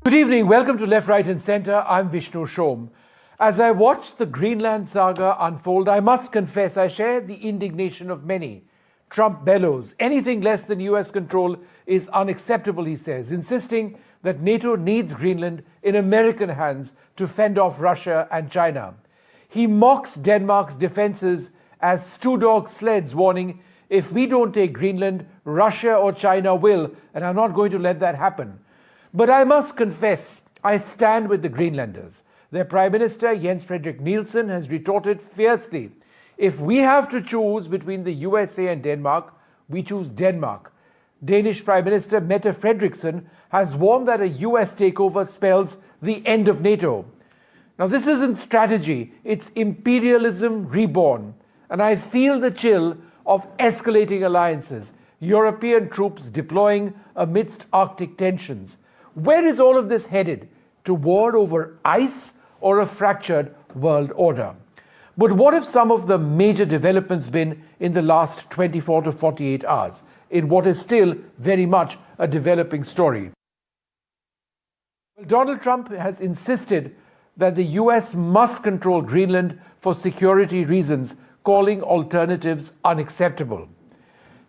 Good evening. Welcome to Left, Right and Centre. I'm Vishnu Shom. As I watch the Greenland saga unfold, I must confess I share the indignation of many. Trump bellows. Anything less than US control is unacceptable, he says, insisting that NATO needs Greenland in American hands to fend off Russia and China. He mocks Denmark's defences as stew-dog sleds, warning, if we don't take Greenland, Russia or China will, and I'm not going to let that happen. But I must confess, I stand with the Greenlanders. Their Prime Minister, Jens Nielsen, has retorted fiercely. If we have to choose between the USA and Denmark, we choose Denmark. Danish Prime Minister Mette Frederiksen has warned that a US takeover spells the end of NATO. Now, this isn't strategy, it's imperialism reborn. And I feel the chill of escalating alliances, European troops deploying amidst Arctic tensions. Where is all of this headed? To war over ice or a fractured world order? But what if some of the major developments been in the last 24 to 48 hours, in what is still very much a developing story? Well, Donald Trump has insisted that the US must control Greenland for security reasons, calling alternatives unacceptable.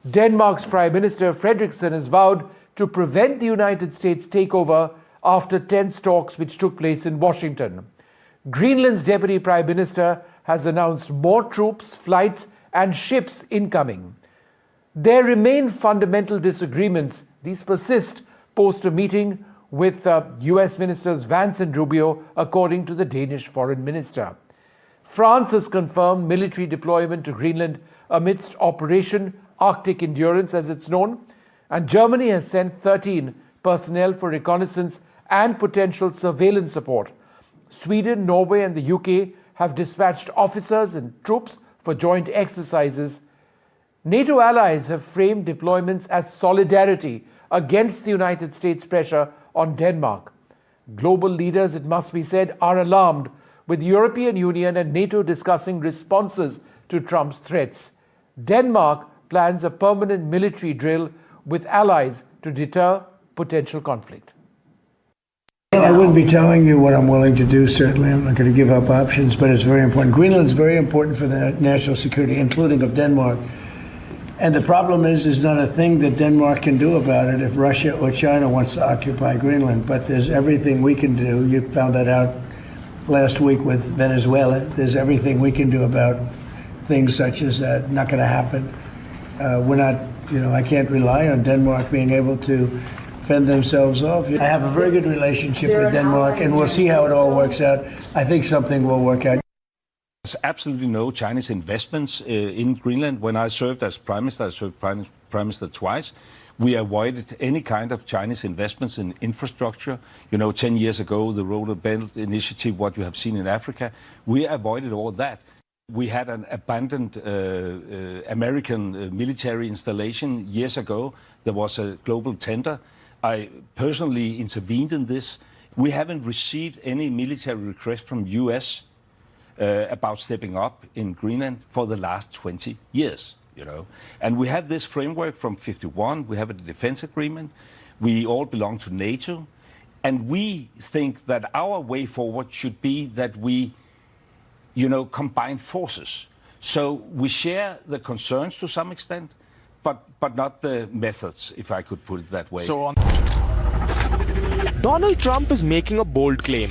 Denmark's Prime Minister Frederiksen has vowed to prevent the United States takeover after tense talks which took place in Washington. Greenland's Deputy Prime Minister has announced more troops, flights, and ships incoming. There remain fundamental disagreements. These persist post a meeting with US Ministers Vance and Rubio, according to the Danish Foreign Minister. France has confirmed military deployment to Greenland amidst Operation Arctic Endurance, as it's known, and Germany has sent 13 personnel for reconnaissance and potential surveillance support. Sweden, Norway, and the UK have dispatched officers and troops for joint exercises. NATO allies have framed deployments as solidarity against the United States' pressure on Denmark. Global leaders, it must be said, are alarmed, with the European Union and NATO discussing responses to Trump's threats. Denmark plans a permanent military drill with allies to deter potential conflict. I wouldn't be telling you what I'm willing to do, certainly. I'm not going to give up options, but it's very important. Greenland's very important for the national security, including of Denmark. And the problem is not a thing that Denmark can do about it if Russia or China wants to occupy Greenland. But there's everything we can do. You found that out last week with Venezuela. There's everything we can do about things such as that. Not going to happen. We're not, I can't rely on Denmark being able to fend themselves off. I have a very good relationship with Denmark, and we'll see how it all works out. I think something will work out. There's absolutely no Chinese investments in Greenland. When I served as Prime Minister, I served Prime Minister twice. We avoided any kind of Chinese investments in infrastructure. 10 years ago, the Road and Belt Initiative, what you have seen in Africa, we avoided all that. We had an abandoned American military installation years ago. There was a global tender. I personally intervened in this. We haven't received any military request from US about stepping up in Greenland for the last 20 years, And we have this framework from 1951. We have a defense agreement. We all belong to NATO. And we think that our way forward should be that we combine forces. So we share the concerns to some extent, but not the methods, if I could put it that way. Donald Trump is making a bold claim.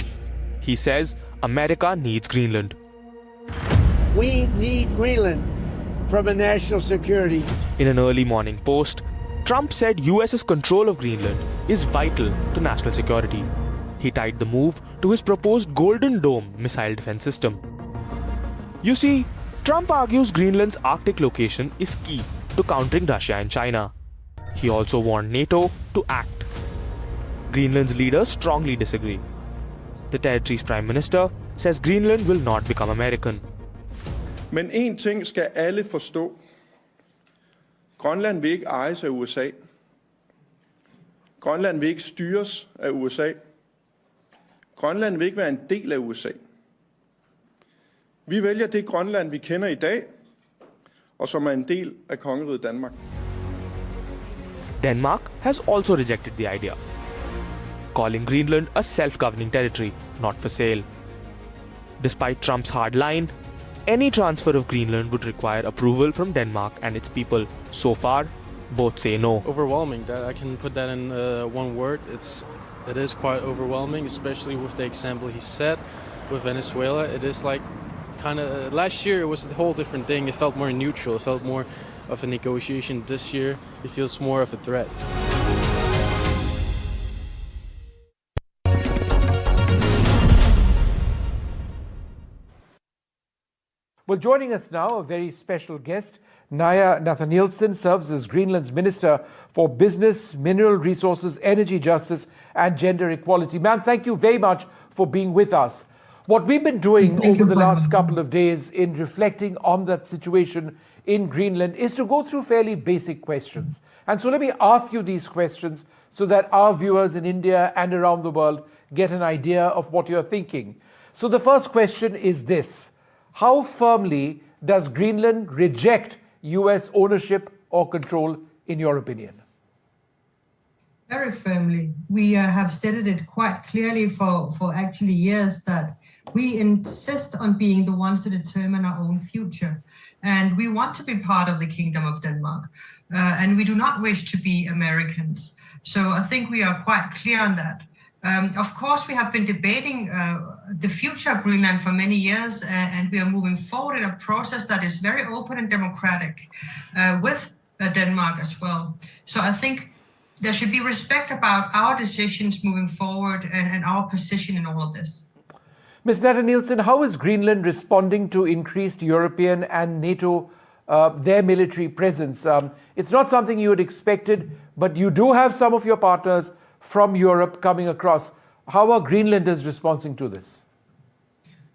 He says America needs Greenland. We need Greenland from a national security. In an early morning post, Trump said US's control of Greenland is vital to national security. He tied the move to his proposed Golden Dome missile defense system. You see, Trump argues Greenland's Arctic location is key to countering Russia and China. He also warned NATO to act. Greenland's leaders strongly disagree. The territory's Prime Minister says Greenland will not become American. Men en ting skal alle forstå. Grønland vil ikke ejes af USA. Grønland vil ikke styres af USA. Grønland vil ikke være en del af USA. Vi vælger det Grønland, vi kender i dag, og som en del af kongeriget Danmark. Denmark has also rejected the idea. calling Greenland a self-governing territory, not for sale. Despite Trump's hard line, any transfer of Greenland would require approval from Denmark and its people. So far, both say no. Overwhelming. That I can put that in one word. It is quite overwhelming, especially with the example he set with Venezuela. It is like kind of last year it was a whole different thing. It felt more neutral. It felt more of a negotiation. This year it feels more of a threat. Well, joining us now, a very special guest, Nathanielsen serves as Greenland's Minister for Business, Mineral Resources, Energy Justice and Gender Equality. Ma'am, thank you very much for being with us. What we've been doing over the last couple of days in reflecting on that situation in Greenland is to go through fairly basic questions. And so let me ask you these questions so that our viewers in India and around the world get an idea of what you're thinking. So the first question is this: how firmly does Greenland reject US ownership or control, in your opinion? Very firmly. We have stated it quite clearly for actually years that we insist on being the ones to determine our own future. And we want to be part of the Kingdom of Denmark. And we do not wish to be Americans. So I think we are quite clear on that. Of course, we have been debating the future of Greenland for many years, and we are moving forward in a process that is very open and democratic with Denmark as well. So I think there should be respect about our decisions moving forward and our position in all of this. Ms. Nathanielsen, how is Greenland responding to increased European and NATO, their military presence? It's not something you had expected, but you do have some of your partners from Europe coming across. How are Greenlanders responding to this?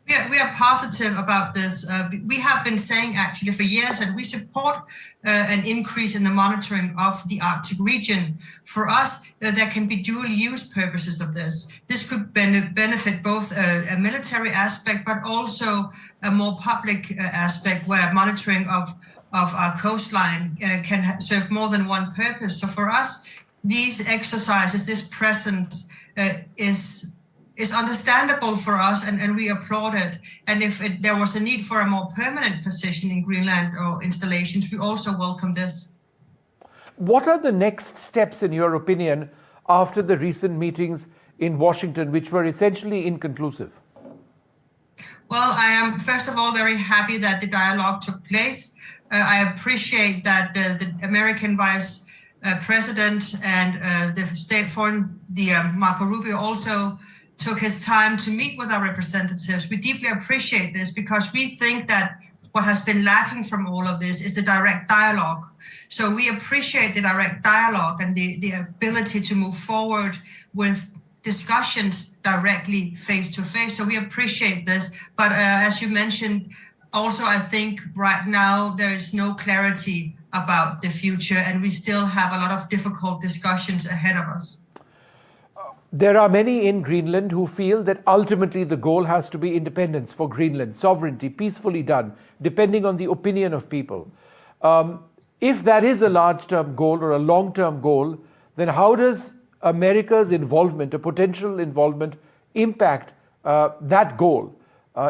We are positive about this. We have been saying actually for years that we support an increase in the monitoring of the Arctic region. For us, there can be dual use purposes of this. This could benefit both a military aspect, but also a more public aspect where monitoring of our coastline can serve more than one purpose. So for us, these exercises, this presence is understandable for us, and we applaud it. And if there was a need for a more permanent position in Greenland or installations, we also welcome this. What are the next steps, in your opinion, after the recent meetings in Washington, which were essentially inconclusive? Well, I am, first of all, very happy that the dialogue took place. I appreciate that the American Vice President and the State Foreign, Marco Rubio, also took his time to meet with our representatives. We deeply appreciate this because we think that what has been lacking from all of this is the direct dialogue. So we appreciate the direct dialogue and the ability to move forward with discussions directly face to face. So we appreciate this. But as you mentioned, also, I think right now there is no clarity about the future, and we still have a lot of difficult discussions ahead of us. There are many in Greenland who feel that ultimately the goal has to be independence for Greenland, sovereignty, peacefully done, depending on the opinion of people. If that is a large-term goal or a long-term goal, then how does America's involvement, a potential involvement, impact that goal,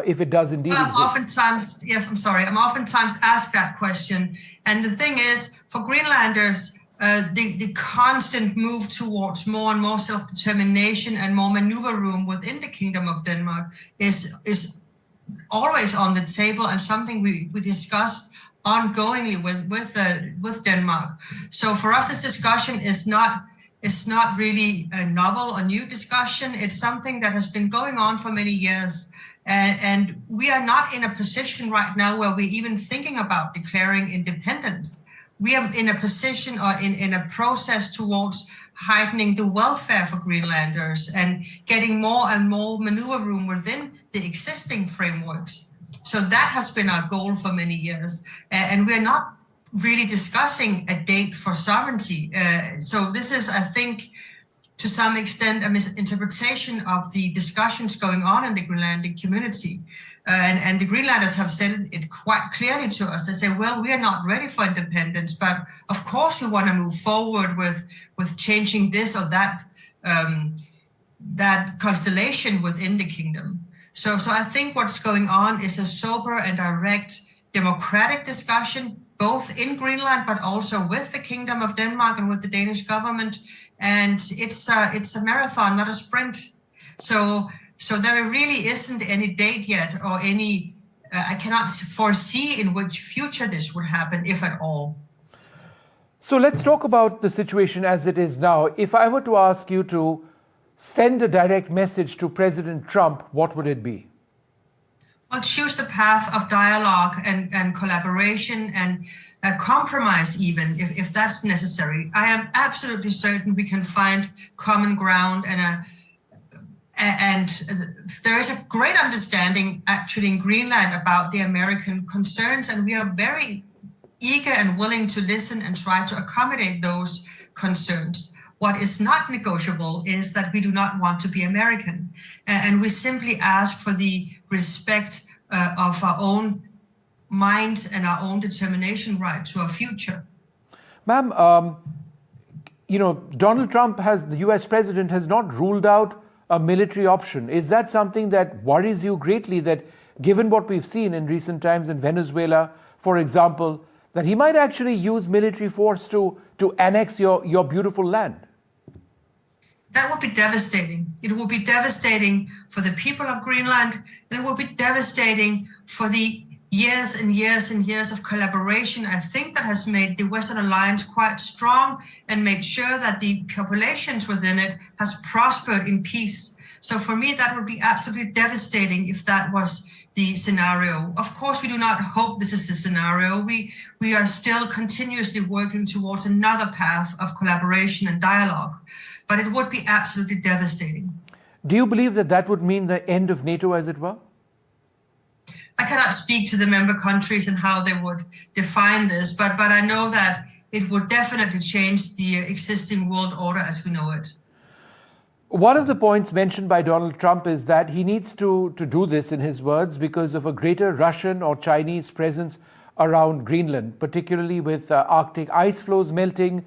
if it does indeed exist? I'm oftentimes asked that question. And the thing is, for Greenlanders, the constant move towards more and more self-determination and more maneuver room within the Kingdom of Denmark is always on the table and something we discuss ongoingly with Denmark. So for us, this discussion is not really a novel or new discussion. It's something that has been going on for many years. And we are not in a position right now where we're even thinking about declaring independence. We are in a position or in a process towards heightening the welfare for Greenlanders and getting more and more maneuver room within the existing frameworks. So that has been our goal for many years. And we're not really discussing a date for sovereignty. So this is, I think, to some extent, a misinterpretation of the discussions going on in the Greenlandic community. And the Greenlanders have said it quite clearly to us. They say, well, we are not ready for independence, but of course we want to move forward with changing this or that that constellation within the kingdom. So I think what's going on is a sober and direct democratic discussion, both in Greenland, but also with the Kingdom of Denmark and with the Danish government. And it's a marathon, not a sprint. So there really isn't any date yet or any, I cannot foresee in which future this would happen, if at all. So let's talk about the situation as it is now. If I were to ask you to send a direct message to President Trump, what would it be? Well, choose a path of dialogue and collaboration and compromise, even if that's necessary. I am absolutely certain we can find common ground and there is a great understanding actually in Greenland about the American concerns, and we are very eager and willing to listen and try to accommodate those concerns. What is not negotiable is that we do not want to be American, and we simply ask for the respect of our own minds and our own determination right to our future. Ma'am, Donald Trump, the US president, has not ruled out a military option. Is that something that worries you greatly, that given what we've seen in recent times in Venezuela, for example, that he might actually use military force to annex your beautiful land? That would be devastating. It would be devastating for the people of Greenland. And it would be devastating for the years and years and years of collaboration, I think, that has made the Western Alliance quite strong and made sure that the populations within it has prospered in peace. So for me, that would be absolutely devastating if that was the scenario. Of course, we do not hope this is the scenario. We are still continuously working towards another path of collaboration and dialogue, but it would be absolutely devastating. Do you believe that would mean the end of NATO, as it were? I cannot speak to the member countries and how they would define this, but I know that it would definitely change the existing world order as we know it. One of the points mentioned by Donald Trump is that he needs to do this, in his words, because of a greater Russian or Chinese presence around Greenland, particularly with Arctic ice floes melting,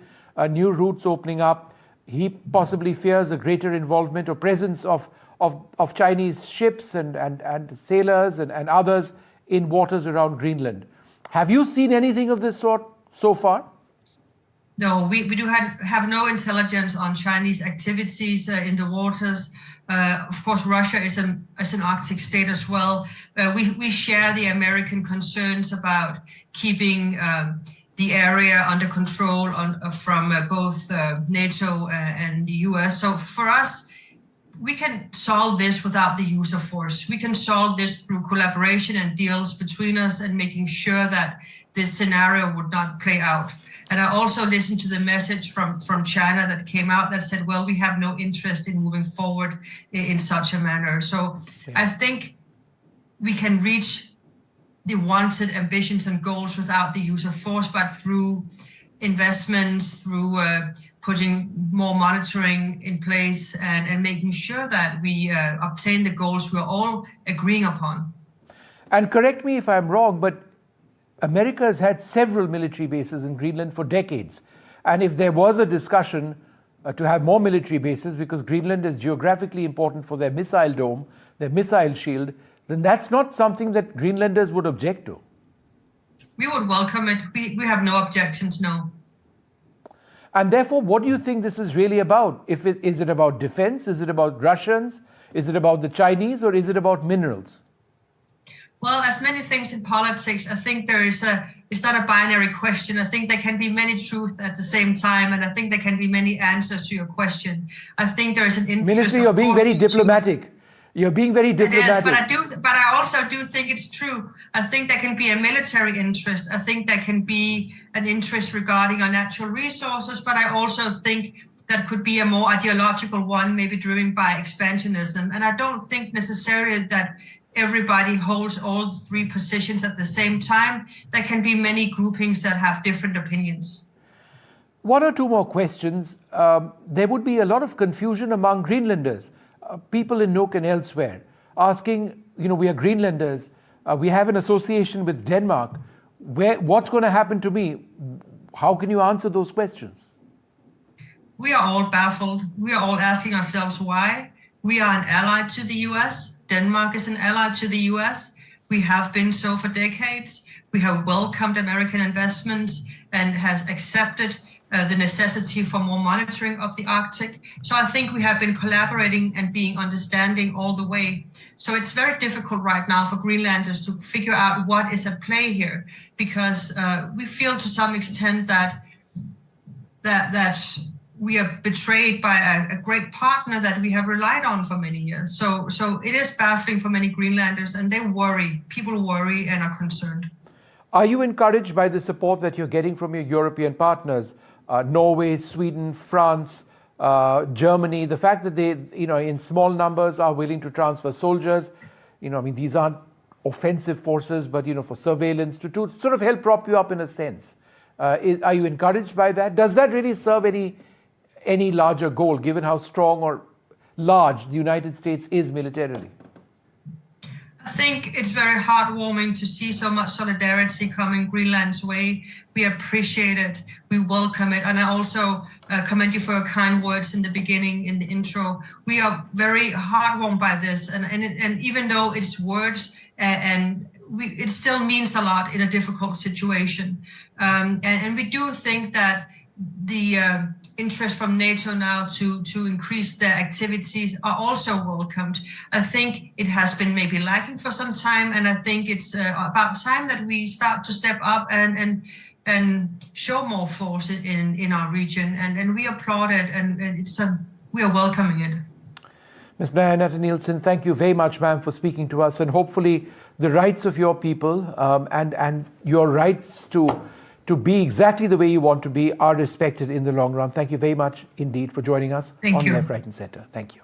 new routes opening up. He possibly fears a greater involvement or presence of Chinese ships and sailors and others in waters around Greenland. Have you seen anything of this sort so far? No, we do have no intelligence on Chinese activities in the waters. Of course, Russia is an Arctic state as well. We share the American concerns about keeping the area under control from both NATO and the US. So for us, we can solve this without the use of force. We can solve this through collaboration and deals between us and making sure that this scenario would not play out. And I also listened to the message from China that came out that said, well, we have no interest in moving forward in such a manner. So I think we can reach the wanted ambitions and goals without the use of force, but through investments, through putting more monitoring in place and making sure that we obtain the goals we're all agreeing upon. And correct me if I'm wrong, but America has had several military bases in Greenland for decades. And if there was a discussion to have more military bases, because Greenland is geographically important for their missile dome, their missile shield, then that's not something that Greenlanders would object to. We would welcome it. We have no objections, no. And therefore, what do you think this is really about? Is it about defense? Is it about Russians? Is it about the Chinese? Or is it about minerals? Well, as many things in politics, I think it's not a binary question. I think there can be many truths at the same time, and I think there can be many answers to your question. I think there is an interest. Minister, you're being very diplomatic. You're being very diplomatic. Yes, but I also do think it's true. I think there can be a military interest. I think there can be an interest regarding our natural resources, but I also think that could be a more ideological one, maybe driven by expansionism. And I don't think necessarily that everybody holds all three positions at the same time. There can be many groupings that have different opinions. One or two more questions. There would be a lot of confusion among Greenlanders, people in Nuuk and elsewhere, asking, we are Greenlanders, we have an association with Denmark. What's going to happen to me? How can you answer those questions? We are all baffled. We are all asking ourselves why. We are an ally to the US. Denmark is an ally to the US. We have been so for decades. We have welcomed American investments and has accepted the necessity for more monitoring of the Arctic. So I think we have been collaborating and being understanding all the way. So it's very difficult right now for Greenlanders to figure out what is at play here, because we feel to some extent that we are betrayed by a great partner that we have relied on for many years. So it is baffling for many Greenlanders, and they worry. People worry and are concerned. Are you encouraged by the support that you're getting from your European partners? Norway, Sweden, France, Germany, the fact that they, in small numbers are willing to transfer soldiers, these aren't offensive forces, but, for surveillance, to sort of help prop you up in a sense. Are you encouraged by that? Does that really serve any larger goal, given how strong or large the United States is militarily? I think it's very heartwarming to see so much solidarity coming Greenland's way. We appreciate it. We welcome it. And I also commend you for your kind words in the beginning, in the intro. We are very heartwarmed by this. And even though it's words it still means a lot in a difficult situation. And we do think that the interest from NATO now to increase their activities are also welcomed. I think it has been maybe lacking for some time, and I think it's about time that we start to step up and show more force in our region. And we applaud it, and we are welcoming it. Ms. Nathanielsen, thank you very much, ma'am, for speaking to us, and hopefully the rights of your people and your rights to be exactly the way you want to be are respected in the long run. Thank you very much indeed for joining us on Left, Right and Center. Thank you.